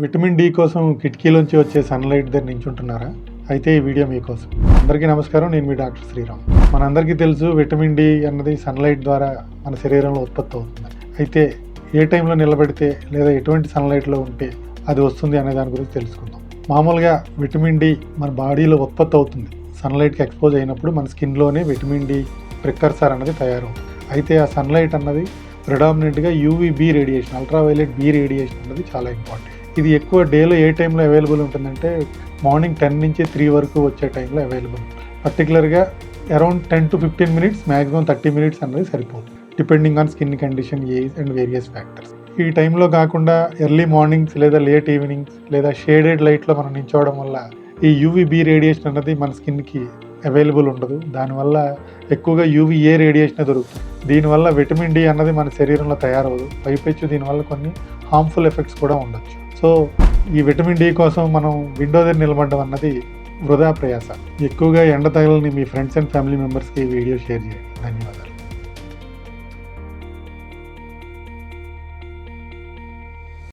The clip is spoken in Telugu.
విటమిన్ డి కోసం కిటికీలోంచి వచ్చే సన్లైట్ దగ్గర నించుంటున్నారా? అయితే ఈ వీడియో మీకోసం. అందరికీ నమస్కారం, నేను మీ డాక్టర్ శ్రీరామ్. మనందరికీ తెలుసు విటమిన్ డి అన్నది సన్లైట్ ద్వారా మన శరీరంలో ఉత్పత్తి అవుతుంది. అయితే ఏ టైంలో నిలబెడితే లేదా ఎటువంటి సన్లైట్లో ఉంటే అది వస్తుంది అనే దాని గురించి తెలుసుకుందాం. మామూలుగా విటమిన్ డి మన బాడీలో ఉత్పత్తి అవుతుంది. సన్లైట్కి ఎక్స్పోజ్ అయినప్పుడు మన స్కిన్లోనే విటమిన్ డి ప్రికర్సర్ అన్నది తయారవుతుంది. అయితే ఆ సన్లైట్ అన్నది ప్రిడామినెంట్గా UVB radiation, ultraviolet B radiation అన్నది చాలా ఇంపార్టెంట్. ఇది ఎక్కువ డేలో ఏ టైంలో అవైలబుల్ ఉంటుందంటే మార్నింగ్ 10 నుంచి 3 వరకు వచ్చే టైంలో అవైలబుల్ ఉంటుంది. పర్టికులర్గా around 10 to 15 minutes, maximum 30 minutes అన్నది సరిపోతుంది, depending on skin condition, age and various factors. ఈ టైంలో కాకుండా ఎర్లీ మార్నింగ్స్ లేదా లేట్ ఈవినింగ్స్ లేదా షేడెడ్ లైట్లో మనం నించోవడం వల్ల ఈ యూవీబీ రేడియేషన్ అన్నది మన స్కిన్కి అవైలబుల్ ఉండదు. దానివల్ల ఎక్కువగా యూవీఏ రేడియేషన్ దొరుకుతుంది. దీనివల్ల విటమిన్ డి అన్నది మన శరీరంలో తయారవదు. పైపెచ్చు దీనివల్ల కొన్ని హార్మ్ఫుల్ ఎఫెక్ట్స్ కూడా ఉండొచ్చు. సో ఈ విటమిన్ డి కోసం మనం విండో దగ్గర నిలబడడం అన్నది వృధా ప్రయాస. ఎక్కువగా ఎండ తగలని మీ ఫ్రెండ్స్ అండ్ ఫ్యామిలీ మెంబర్స్కి ఈ వీడియో షేర్ చేయండి. ధన్యవాదాలు.